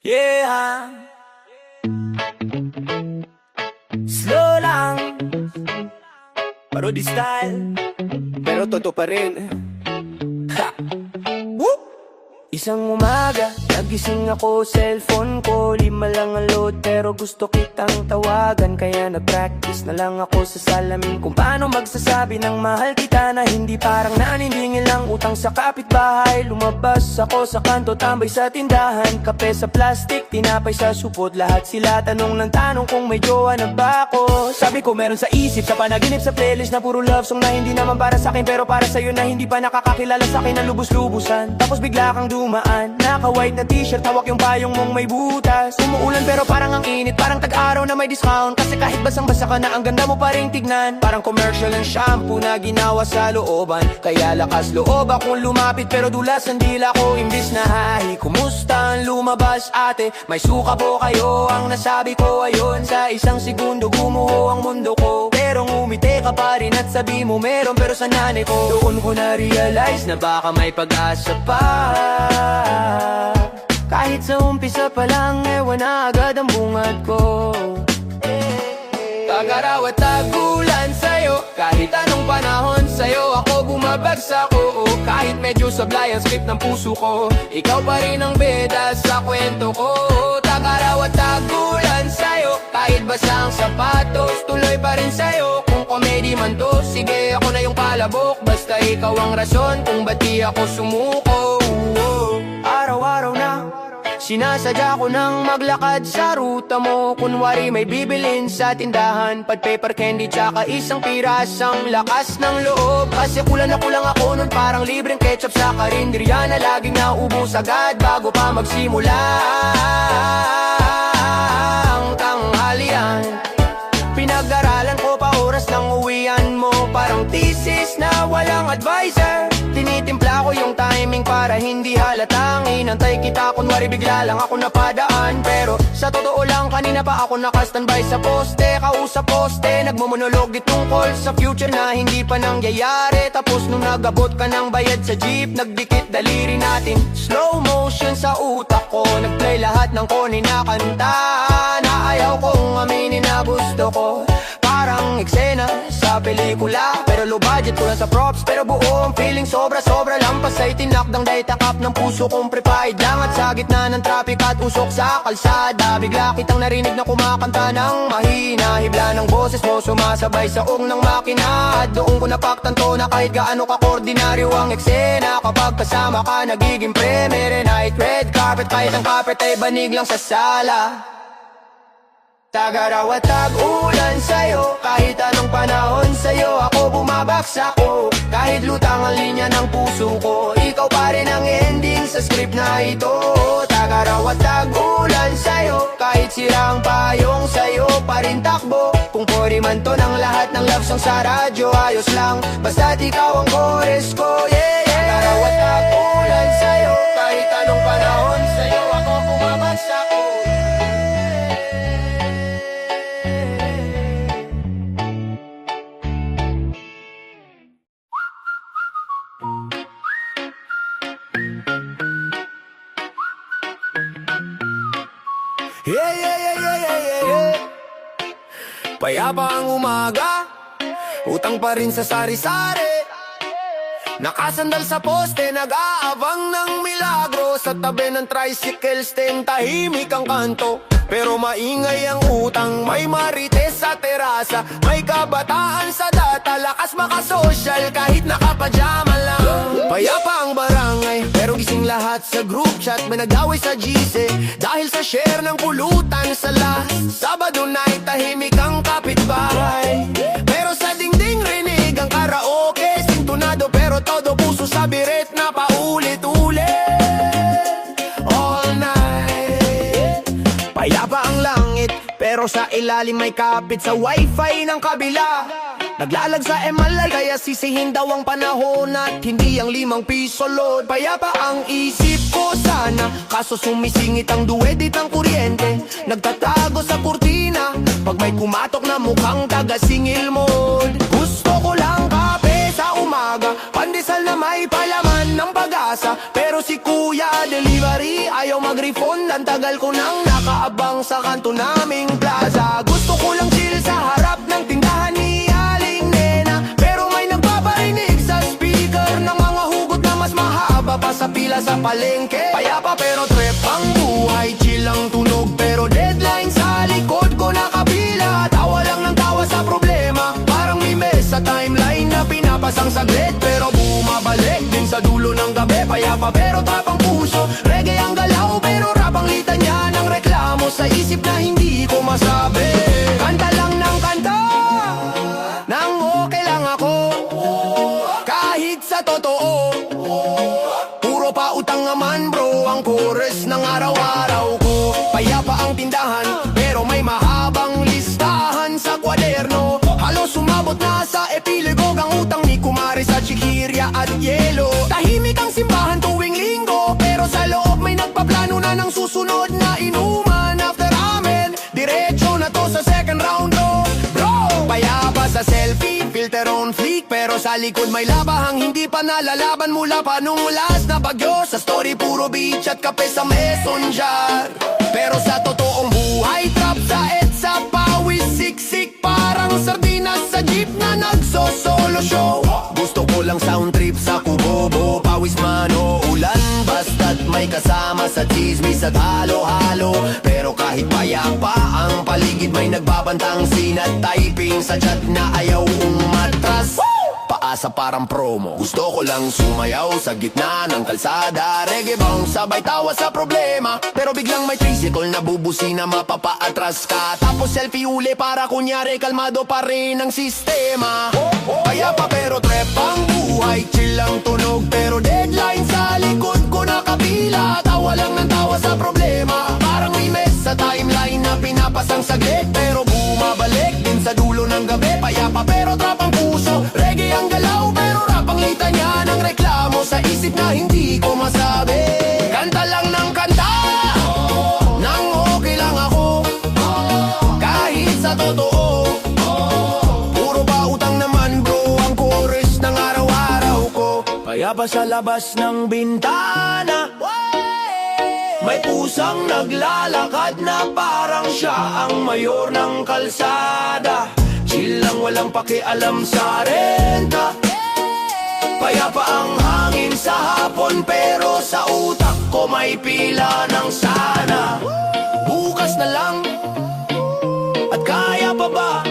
Yeah. Slow lang, parody style, pero totoo pa rin. Ha! Woo! Isang umaga, nagising ako, cellphone ko 5 lang ang load, pero gusto kitang tawagan. Kaya nag-practice na lang ako sa salamin kung paano magsasabi ng mahal kita na hindi parang naniningil ang utang sa kapitbahay. Lumabas ako sa kanto, tambay sa tindahan, kape sa plastic, tinapay sa supot. Lahat sila tanong ng tanong kung may jowa na ba ako. Sabi ko meron sa isip, sa panaginip, sa playlist na puro love song na hindi naman para sa akin, pero para sa'yo na hindi pa nakakakilala sa akin ng lubos-lubusan. Tapos bigla kang dumaan, naka-white na t-shirt, hawak yung payong mong may butas. Umuulan pero parang ang init, parang tag-araw na may discount. Kasi kahit basang-basa ka na, ang ganda mo pa rin tignan. Parang commercial ng shampoo na ginawa sa looban. Kaya lakas loob akong lumapit, pero dulas ang dila ko. Imbis na hi, kumusta ang lumabas ate? May suka po kayo, ang nasabi ko ayun. Sa isang segundo gumuho ang mundo ko, pero ngumiti ka pa rin at sabi mo meron, pero sa nanay ko. Doon ko na-realize na baka may pag-asa pa. Kahit sa umpisa pa lang, ewan na agad ang bungad ko. Tag-araw at tag-ulan sa'yo, kahit anong panahon sa'yo ako bumabagsak, oo. Kahit medyo sablay ang script ng puso ko, ikaw pa rin ang beda sa kwento ko. Tag-araw at tag-ulan sa'yo, kahit basa ang sapatos, tuloy pa rin sa'yo. Kung comedy man to, sige ako na yung palabok. Basta ikaw ang rason kung ba't di ako sumuko. Araw-araw na sinasadya ko nang maglakad sa ruta mo. Kunwari may bibilin sa tindahan, pad paper candy tsaka isang pirasang lakas ng loob. Kasi kulang na kulang ako nun, parang libreng ketchup sa karinderya na laging naubos agad bago pa magsimula ang tanghalian. Pinag-aralan ko pa oras ng uwian mo, parang thesis na walang advisor. Tinitimpla ko yung timing para hindi halatang inantay kita, kunwari bigla lang ako napadaan. Pero sa totoo lang, kanina pa ako nakastandby sa poste. Kausap poste, nagmumunolog di tungkol sa future na hindi pa nangyayari. Tapos nung nagabot ka ng bayad sa jeep, nagdikit daliri natin, slow motion sa utak ko. Nagplay lahat ng konay na kanta na ayaw kong aminin na gusto ko. Parang eksena sa pelikula, pero low budget ko lang sa props, pero buong feeling sobra-sobra lampas ay tinakdang day takap ng puso kong prepaid lang. At sa gitna ng traffic at usok sa kalsada, bigla kitang narinig na kumakanta ng mahina. Hibla ng boses mo sumasabay sa ong ng makina, at doon ko napagtanto na kahit gaano ka-ordinaryo ang eksena, kapag kasama ka nagiging premiere night. Red carpet, kahit ang carpet ay banig lang sa sala. Tag-araw at tag-ulan sa'yo, kahit anong panahon sa'yo ako bumabagsak ko. Kahit lutang ang linya ng puso ko, ikaw pa rin ang ending sa script na ito. Tag-araw at tag-ulan sa'yo, kahit sirang payong sa'yo pa rin takbo. Kung pwede man to ng lahat ng love song sa radyo, ayos lang, basta't ikaw ang chorus ko, yeah, yeah. Tag-araw at tag-ulan sa'yo, kahit anong panahon sa'yo ako bumabagsak ko. Yeah, yeah, yeah, yeah, yeah, yeah, yeah. Payapa ang umaga, utang pa rin sa sari-sari. Nakasandal sa poste, nag-aabang ng milagro. Sa tabi ng tricycle stand, tahimik ang kanto, pero maingay ang utang. May marites sa terasa, may kabataan sa data. Lakas makasosyal kahit nakapajama lang. Payapa ang barangay, pero gising lahat sa group chat. May nag-away sa GC dahil sa share ng pulutan sa last Sabado night, tahimik ang kapitbahay, pero sa dingding rinig ang karaoke. Sintonado pero todo puso sa biret na paulit-ulit all night. Payapa ang langit, pero sa ilalim may kapit sa wifi ng kabila. Naglalag sa emalay, kaya sisihin daw ang panahon at hindi ang 5 piso load. Payapa ang isip ko sana, kaso sumisingit ang duwedit ng kuryente. Nagtatago sa kurtina pag may kumatok na mukhang taga-singil mode. Gusto ko lang kape sa umaga, pandesal na may palaman ng pag-asa, pero si Kuya Delivery ayaw mag iPhone. Ang tagal ko nang nakaabang sa kanto naming plaza. Gusto ko lang chill sa harap ng tindahan ni Aling Nena, pero may nagpaparinig sa speaker ng mga hugot na mas mahaba pa sa pila sa palengke. Payapa pero trip ang buhay, chill ang tunog pero deadline sa likod ko nakapila. Tawa lang ng tawa sa problema, parang may mess sa timeline na pinapasang saglit pero bumabalik din sa dulo ng gabi. Payapa pero tapang puso, reggae ang galaw pero rap ang litanya ng reklamo sa isip na hindi ko masabi. Kanta lang ng kanta, nang okay lang ako, kahit sa totoo puro pa utang naman bro ang chorus ng araw-araw ko. Payapa ang tindahan pero may mahabang listahan sa kwaderno. Halos sumabot na sa epilogog ang utang ni Kumari sa Chikiria at Yelo. Tahimik ang simbahan tuwing linggo, pero sa loob may nagpaplano na ng susunod na inuman. After amen, diretso na to sa second round no bro. Payapa sa selfie, filter on fleek, pero sa likod may labahang hindi pa nalalaban mula pa nung last na bagyo. Sa story puro beach at kape sa messenger, pero sa totoong buhay trap sa EDSA, pawis siksik parang sardinas sa jeep na nagso-solo show. Gusto ko lang sound trip sa kubobo, pawis man o ulan, basta't may kasama sa chismis at halo-halo. Pero kahit payapa ang paligid, may nagbabantang sinat typing sa chat na ayaw umatras. Paasa parang promo, gusto ko lang sumayaw sa gitna ng kalsada. Reggae bang sabay tawa sa problema, pero biglang may tricycle na bubusina, mapapaatras ka. Tapos selfie uli para kunyari kalmado pa rin ang sistema. Kaya pa pero trip ang buhay, chill ang tunog pero deadline sa likod ko nakapila. Tawa lang ng tawa sa problema, parang may mess sa timeline na pinapasang saglit pero bumabalik din sa dulo ng gabi. Payapa pero trap ang puso, reggae ang galaw pero rap ang litanya ng reklamo sa isip na hindi ko masabi. Kanta lang ng kanta, nang okay lang ako, kahit sa totoo puro pa utang naman bro ang chorus ng araw-araw ko. Kaya pa sa labas ng bintana may pusang naglalakad na parang siya ang mayor ng kalsada. Chill lang walang pakialam sa renta, payapa ang hangin sa hapon pero sa utak ko may pila ng sana. Bukas na lang at kaya pa ba,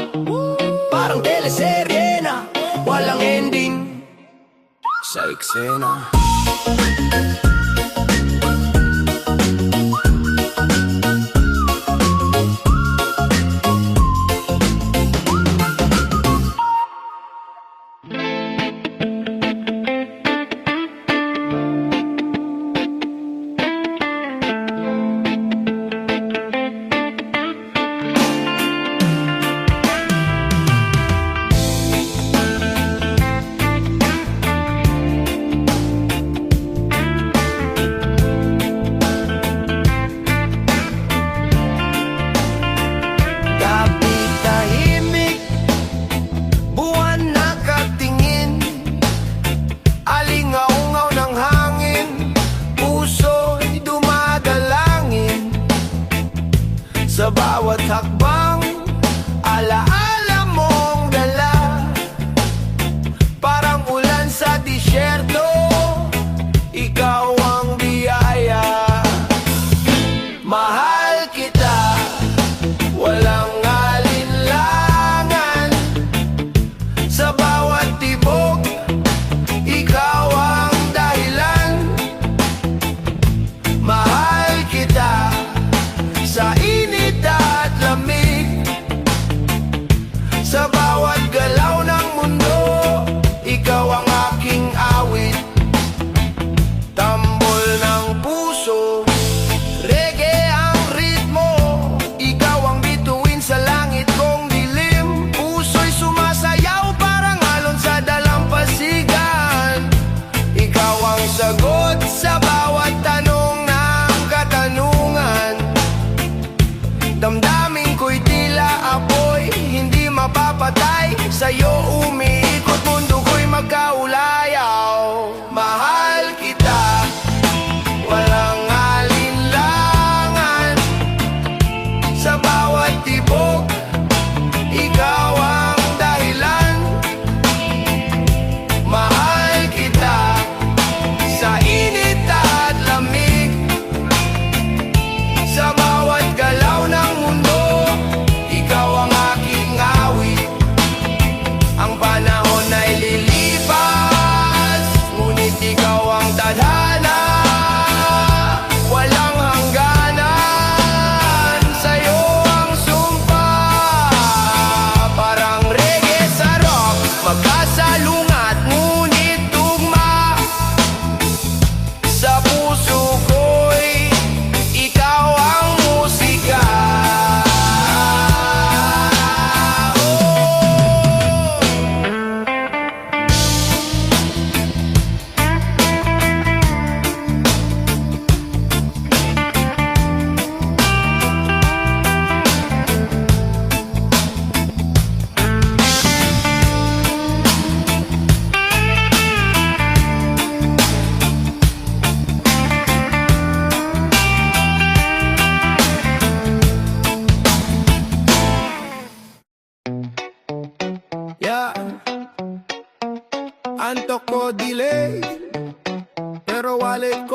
parang teleserye na walang ending sa eksena. Sa bawat hakbang, alaala mong dala, parang ulan sa disyerto, ikaw ang biyaya. Mahal kita, walang alinlangan, sa bawat tibok, ikaw ang dahilan. Mahal kita, sa init at lamig, sa bawat galaw ng mundo, ikaw ang aking awit. Tambol ng puso, reggae ang ritmo, ikaw ang bituin sa langit kong dilim. Puso'y sumasayaw parang alon sa dalampasigan, ikaw ang sagot sa bawat tanong ng katanungan. Damdamin ko'y tila apoy, hindi mapapatay, sa'yo umiikot, mundo ko'y magkaulayaw. Mahal kita, walang alinlangan,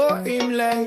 ko himlay.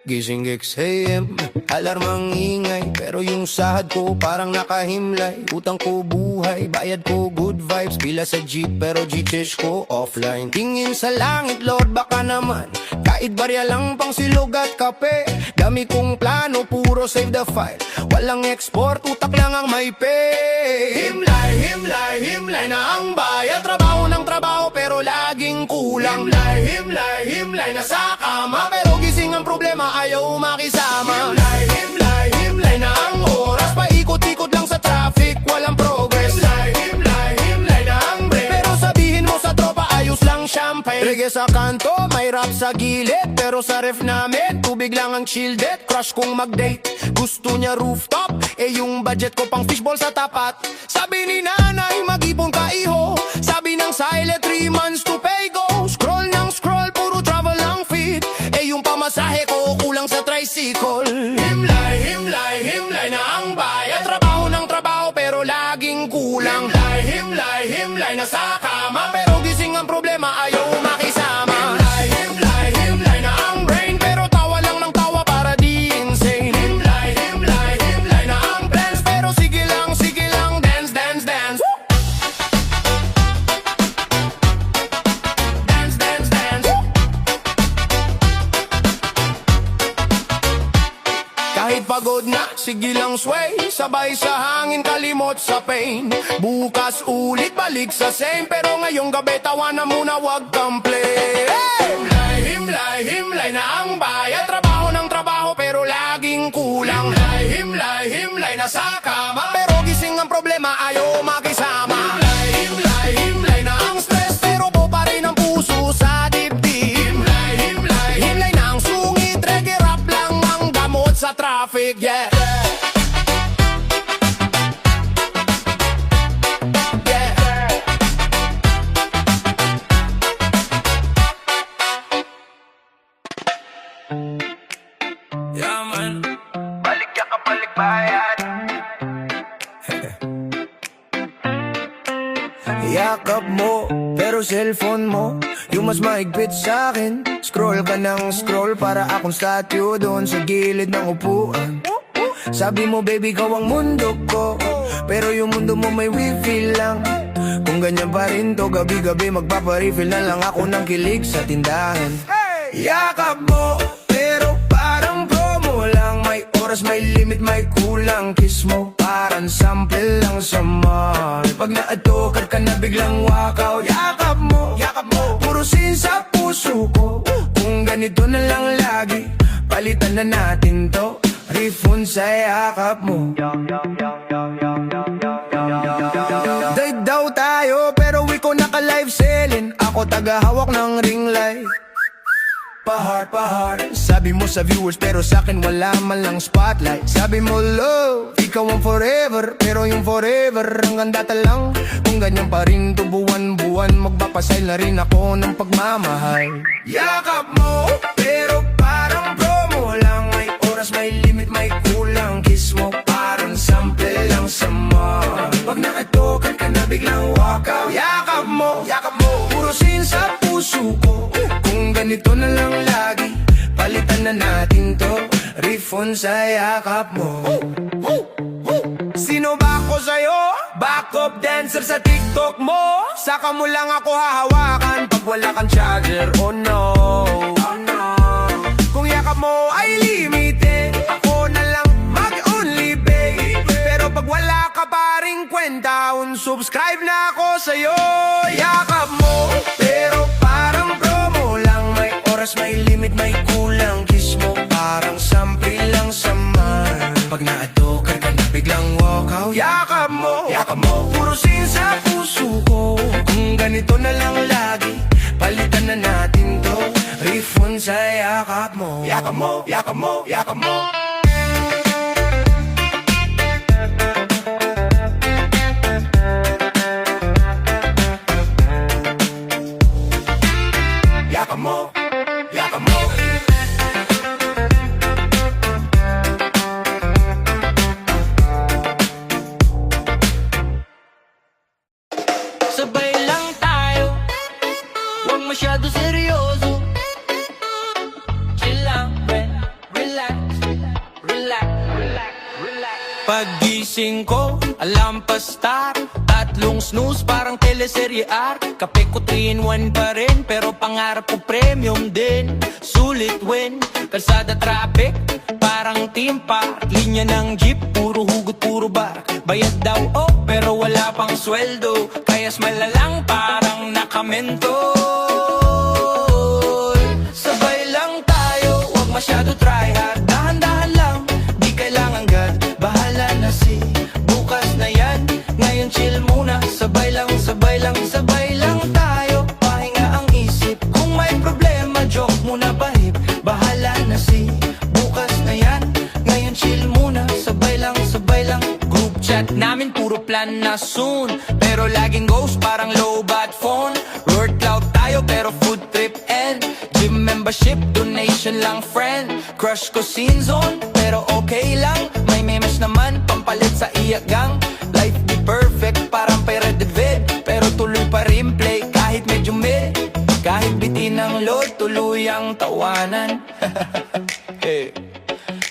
Gising 6 AM, alarmang ingay, pero yung sahad ko parang nakahimlay. Utang ko buhay, bayad ko good vibes, pila sa jeep pero Gcash ko offline. Tingin sa langit, Lord, baka naman kahit barya lang pang silog at kape. Dami kong plano, puro save the file, walang export, utak lang ang may pay. Himlay, himlay, himlay na ang bayad. Trabaho ng trabaho pero laging kulang. Himlay, himlay, himlay na sa kama, pero gising ang problema, ayaw makisama. Himlay, himlay, himlay na ang oras, paikot-ikot lang sa traffic, walang progress. Himlay, himlay, himlay na ang brain, pero sabihin mo sa tropa, ayos lang champagne. Reggae sa kanto, may rap sa gilid, pero sa ref namin, tubig lang ang chilled. Crush kong mag-date, gusto niya rooftop, eh yung budget ko pang fishball sa tapat. Sabi ni nanay, mag-ipon ka iho, sabi ng silent 3 months to pay go. Scroll ng scroll, puro travel ang feed, eh yung pamasahe ko kulang sa tricycle. Himlay, himlay, himlay na ang bayad. Trabaho ng trabaho pero laging kulang. Himlay, himlay, himlay na sa kama, pero gising ang problema, ayaw makisama. Himlay, himlay, himlay na ang brain, pero tawa lang ng tawa para di insane. Himlay, himlay, himlay na ang plans, pero sige lang, dance, dance, dance. Woo! Dance, dance, dance. Woo! Kahit pagod na, sige lang sway, sabay sa hangin, kalimot sa pain. Bukas ulit, balik sa same, pero ngayong gabi tawa na muna, wag kang play. Himlay, himlay, himlay na ang bayad. Trabaho ng trabaho pero laging kulang. Himlay, himlay, himlay na sa kama, pero gising ang problema, ayaw makisama. Himlay, himlay, himlay na ang stress, pero po pa rin ang puso sa dibdib. Himlay, himlay, himlay na ang sungit, reggae rap lang ang gamot sa traffic, yeah. Yeah, man. Balik ka balik bayad. Yakap mo, pero cellphone mo yung mas mahigpit sa'kin. Scroll ka ng scroll para akong statue doon sa gilid ng upuan. Sabi mo baby, ikaw ang mundo ko, pero yung mundo mo may wifi lang. Kung ganyan pa rin to, gabi-gabi magpaparefill na lang ako ng kilig sa tindahan. Yakap mo, pero parang promo lang. May oras, may limit, may kulang. Kiss mo, parang sample lang sa mall. Pag naatokad ka na biglang wakaw. Yakap mo, puro sin sa puso ko. Kung ganito na lang lagi, palitan na natin to. Refund sa yakap mo. Date daw tayo, pero ikaw naka-live selling. Ako tagahawak ng ring light. Pa-heart, sabi mo sa viewers pero sa'kin wala man lang spotlight. Sabi mo love, ikaw ang forever, pero yung forever hanggang data lang. Kung ganyan pa rin to buwan-buwan, magpapasay na rin ako ng pagmamahal. Yakap mo, pero parang promo lang. May oras, may limit, may kulang. Kiss mo, parang sample lang sa mall. Pag nakatokan ka na biglang wakaw. Yakap mo, puro sin sa puso ko. Kung ganito na lang lagi, palitan na natin to. Refund sa yakap mo. Sino ba ako sa'yo? Backup dancer sa TikTok mo. Saka mo lang ako hahawakan pag wala kang charger, oh no. Kung yakap mo ay limited, ako na lang mag-only pay. Pero pag wala ka pa ring kwenta, unsubscribe na ako sa'yo. Yakap mo, pero parang promo lang. May oras, may limit, may kulang. Kiss mo, parang sample lang sa man. Pag naatokan ka na biglang walkout. Yakap mo, puro sin sa puso ko. Kung ganito na lang lagi, palitan na natin to. Refund sa yakap mo. Yakap mo. Yakap mo. Sabay lang tayo, huwag masyado seryoso. Paggising ko, alarm pa start. Tatlong snooze, parang teleserye art. Kape ko 3-in-1 pa rin, pero pangarap ko premium din. Sulit win, kalsada traffic, parang team park. Linya ng jeep, puro hugot, puro bar. Bayad daw, oh, pero wala pang sweldo. Kayas malalang, parang nakamentol. Sabay lang tayo, wag masyado try hard. Dahan-dahan lang, di kailangan God. Bahala na si bukas na yan. Ngayon chill muna, sabay lang, sabay lang, sabay lang tayo. Pahinga ang isip, kung may problema, joke muna bahib. Bahala na si bukas na yan. Ngayon chill muna, sabay lang, sabay lang. Group chat namin puro plan na soon, pero laging ghost parang low bat phone. Word cloud tayo pero food trip and gym membership, donation lang friend. Crush ko scene zone, pero okay lang. May memes naman, pampalit sa iyak gang. Life di perfect, parang pirated vid, pero tuloy pa rin play kahit medyo mid. Kahit bitin ng load, tuloy ang tawanan. Hey.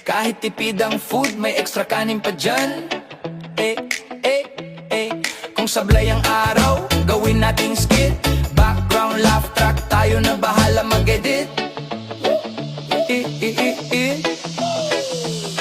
Kahit tipid ang food, may extra kanin pa dyan. Kung sablay ang araw, gawin nating skit. Background laugh track, tayo na bahala mag-edit.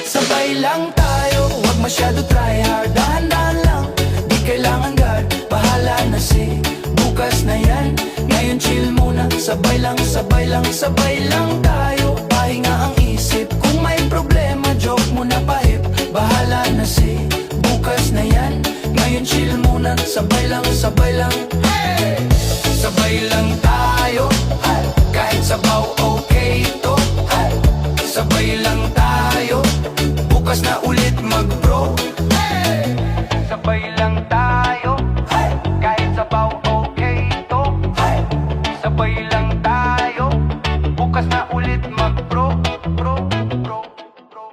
Sabay lang tayo, wag masyado try hard. Dahan-dahan lang, di kailangan guard. Bahala na si bukas na yan. Ngayon chill muna, sabay lang, sabay lang, sabay lang tayo. Pahinga ang isip, kung may problema, joke muna pahip. Bahala na si bukas na yan. Ngayon chill muna, sabay lang, sabay lang. Hey! Sabay lang tayo, hey! Kahit sabaw okay to, hey! Sabay lang tayo, bukas na ulit mag-bro. Hey! Sabay lang tayo, hey! Kahit sabaw okay to, hey! Sabay lang tayo, bukas na ulit mag-bro.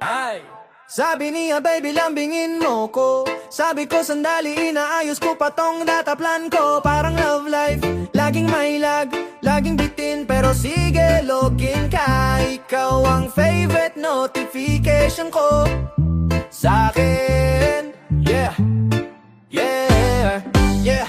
Ay! Sabi niya baby lambingin mo ko. Sabi ko sandali inaayos ko pa tong data plan ko. Parang love life, laging may lag, laging bitin pero sige login ka. Ikaw ang favorite notification ko sa'kin. Yeah, yeah, yeah.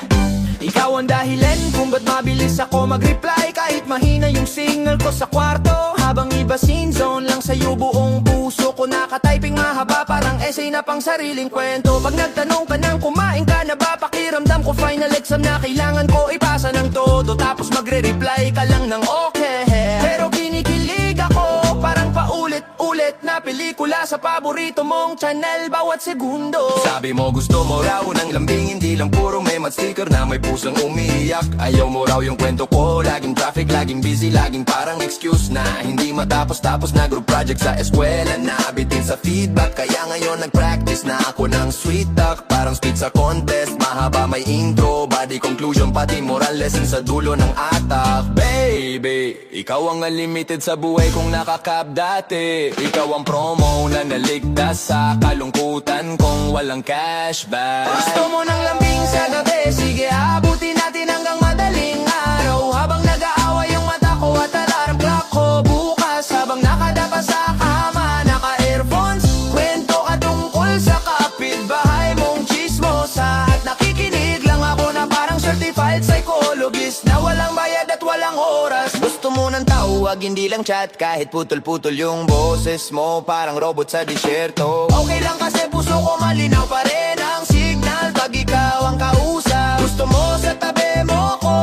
Ikaw ang dahilan kung ba't mabilis ako mag-reply. Kahit mahina yung signal ko sa kwarto. Habang iba scene zone lang sa'yo buong puso ko. Nakatyping mahaba parang essay na pang sariling kwento. Pag nagtanong ka ng kumain ka na ba, pakiramdam ko final exam na kailangan ko ipasa ng todo. Tapos magre-reply ka lang ng okay. Pero kinikilig ako parang paulit-ulit na pelikula sa paborito mong channel bawat segundo. Sabi mo gusto mo raw ng lambing, hindi lang puro meme at sticker na may pusang umiiyak. Ayaw mo raw yung kwento ko, laging traffic, laging busy, laging parang excuse na hindi matapos-tapos na group project sa eskwela na bitin sa feedback. Kaya ngayon nag-practice na ako ng sweet talk, parang speech sa contest. Mahaba may intro, body conclusion, pati moral lesson sa dulo ng atak. Baby, ikaw ang unlimited sa buhay kong nakakap dati. Ikaw ang promo na naligtas sa kalungkutan kong walang cashback. Gusto mo ng lambing sa gabi, sige abutin natin hanggang madaling araw. Habang nag-aaway yung mata ko at alarm clock ko. Bukas habang nakadapa sa kama, naka-earphones, kwento ka tungkol sa kapitbahay mong chismosa. At nakikinig lang ako na parang certified psychologist na walang bayad at walang oras. Gusto mo ng tawag, hindi lang chat. Kahit putol-putol yung boses mo, parang robot sa disyerto. Okay lang kasi puso ko malinaw pa rin ang signal pag ikaw ang kausap. Gusto mo sa tabi mo ko,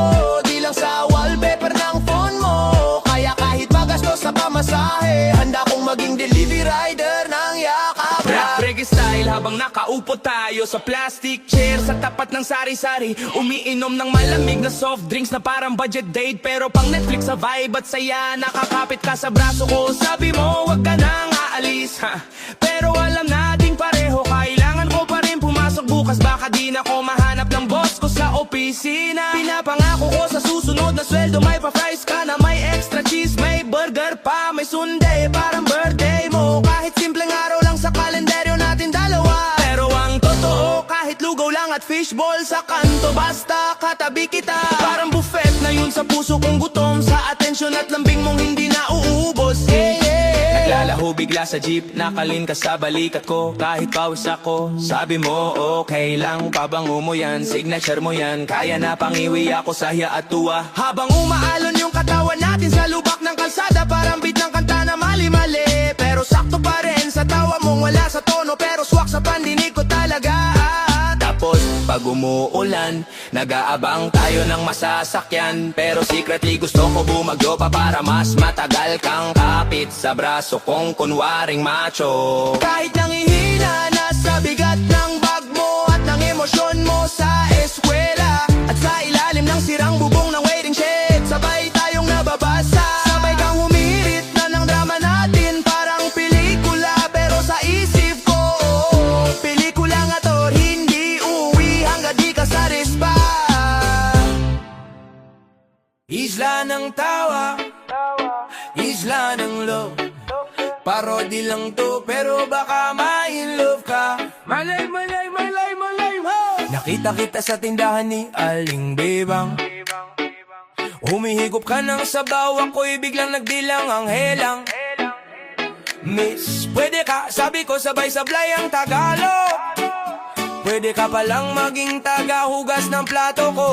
di lang sa wallpaper ng phone mo. Kaya kahit magastos sa pamasahe, handa kong maging delivery rider ng yakap. Rap reggae style habang nakaupo tayo sa plastic chair sa tapat ng sari-sari. Umiinom ng malamig na soft drinks na parang budget date, pero pang Netflix sa vibe at saya. Nakakapit ka sa braso ko, sabi mo wag ka nang aalis ha. Pero alam nating pareho, kailangan ko pa rin pumasok bukas. Baka di na ko mahanap ng boss ko sa opisina. Pinapangako ko sa susunod na sweldo may pa-fries ka na, may extra cheese, may burger pa, may sundae parang birthday mo. Kahit simpleng araw lang sa kalendaryo natin dalawa. Pero ang totoo, kahit lugaw lang at fishball sa kanto, basta katabi kita. Parang buffet na yun sa puso kong gutom, sa atensyon at lambing mong hindi na uubos. Yeah, yeah. Naglalaho ko bigla sa jeep, nakalin ka sa balikat ko. Kahit pawis ako, sabi mo okay lang. Pabango mo yan, signature mo yan. Kaya na pangiwi ako sa hiya at tuwa. Habang umaalon yung katawan natin sa lubak ng kalsada, parang beat ng kanta na mali-mali. Pero sakto pa rin sa tawa mong wala sa tono, pero swak sa pandinig ko talaga. Tapos pag umuulan, nag-aabang tayo ng masasakyan. Pero secretly gusto ko bumagyo pa para mas matagal kang kapit sa braso kong kunwaring macho. Kahit nangihina na sa bigat ng bag mo at ng emosyon mo sa eskwela, at sa ilalim ng sirang bubong ng waiting shed, sabay tayong nababasa. Sabay kang humirit na ng drama natin, parang pelikula. Pero sa isip ko, pelikula nga to, hindi uwi hanggang di ka satisfied. Isla ng tawa, isla ng love. Parody lang to, pero baka ma-in-love ka. Malay, malay, malay, malay mo. Nakita kita sa tindahan ni Aling Bebang, humihigop ka ng sabaw, ako'y biglang nagbilang ang helang. Miss, pwede ka, sabi ko sabay-sablay ang Tagalog. Pwede ka palang maging tagahugas ng plato ko.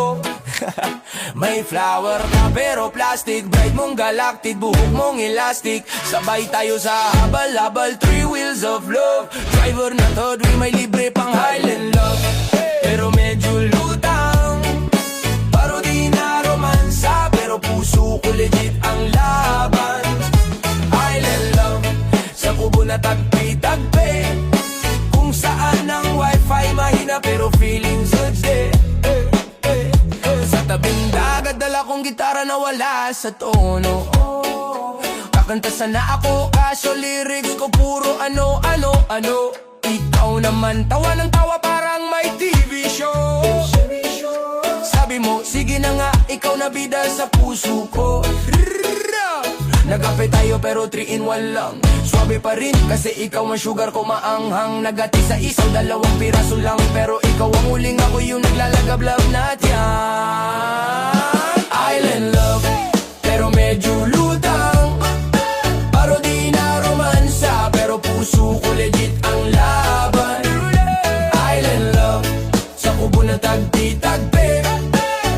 May flower ka pero plastic, bright mong galactic, buhok mong elastic. Sabay tayo sa habal-habal, 3 wheels of love. Driver na to, may libre pang Highland love. Pero medyo lutang, parody na romansa, pero puso ko legit ang laban. Highland love, sa kubo na tagpi-tagpi, kung saan ang wifi mahina pero feelings legit. Sa tabing dagat, dala kong gitara na wala sa tono. Kakanta sana ako, kaso lyrics ko puro ano. Ikaw naman, tawa ng tawa parang may TV show. Sabi mo, sige na nga, ikaw na bida sa puso ko. Nagkape tayo pero 3 in 1 lang. Swabe pa rin kasi ikaw ang sugar ko maanghang. Nagati sa isaw, 2 piraso lang, pero ikaw ang huling, ako yung naglalagablab na tiyan. Island love, pero medyo lutang, parody na romansa, pero puso ko legit ang laban. Island love, sa kubo na tagpi-tagpi,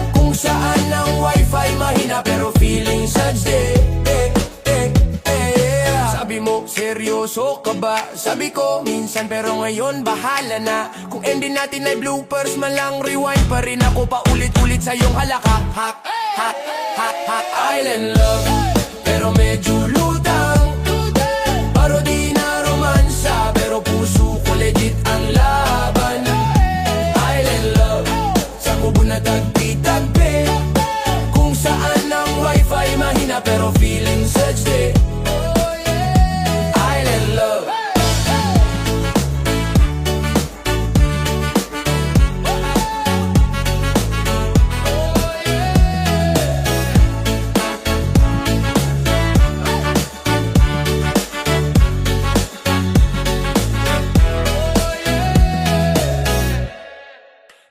kung saan ang wifi mahina pero feeling sadde. Sabi mo, seryoso ka ba? Sabi ko, minsan pero ngayon bahala na. Kung ending natin ay bloopers, malang rewind pa rin ako paulit-ulit sa iyong halaka. Hak, hak, hak, hak, island love, pero medyo lutang, parody na romansa, pero puso ko legit ang laban. Island love, sa kubo na tagpi-tagpi, kung saan ang wifi mahina pero feeling sadde.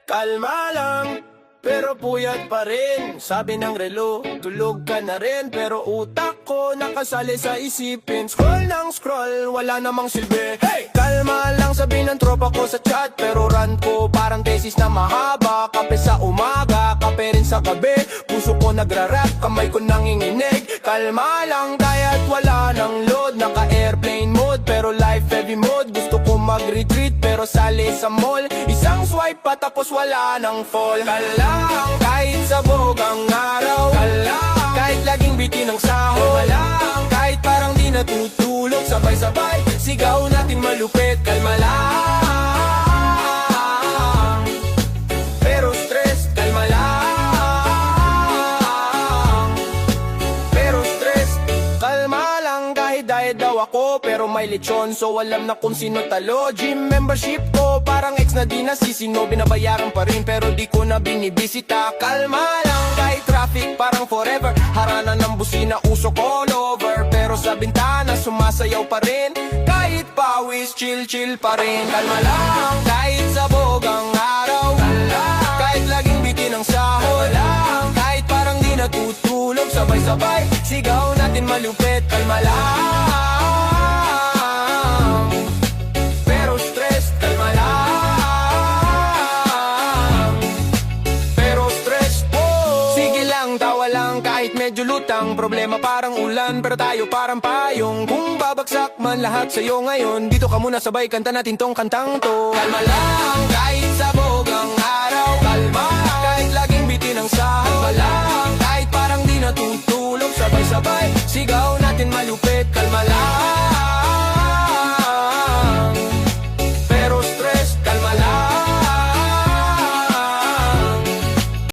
Kalma lang, pero puyat pa rin. Sabi ng relo, tulog ka na rin, pero utak ko nakasali sa isipin. Scroll ng scroll, wala namang silbi. Hey! Kalma lang, sabi ng tropa ko sa chat, pero rant ko parang thesis na mahaba. Kape sa umaga, kape rin sa gabi, puso ko nagra-rap, kamay ko nanginginig. Kalma lang, kaya't wala ng load, naka-airplane mode, pero life heavy mode. Gusto ko mag-retreat, pero sali sa mall, isang swipe pa tapos wala nang fall. Kalang, kahit sabog ang araw, kalang, kahit laging bitin ang sahod, kalang, kahit parang di natutulog, sabay-sabay, sigaw natin malupit. Kalma lang, pero stress, kalma lang, pero stress, kalma lang. Kahit diet daw ako, pero may lechon, so alam na kung sino talo. Gym membership ko, parang ex na di nasisino, binabayaran pa rin, pero di ko na binibisita. Kalma lang, kahit traffic parang forever, harana ng busina, usok all over, pero sa bintana sumasayaw pa rin. Kahit pawis, chill pa rin. Kalma lang, kahit sabog ang araw, kahit laging bitin ang sahod, kahit parang di natutulog, sabay-sabay, sigaw natin malupit. Kalma lang, Ang problema parang ulan pero tayo parang payong. Kung babagsak man lahat sa'yo ngayon, dito ka muna sabay kanta natin tong kantang to. Kalma lang kahit sabog ang araw, kalma kahit laging bitin ang sahod. Kalma lang kahit parang di natutulog, sabay-sabay sigaw natin malupit. Kalma lang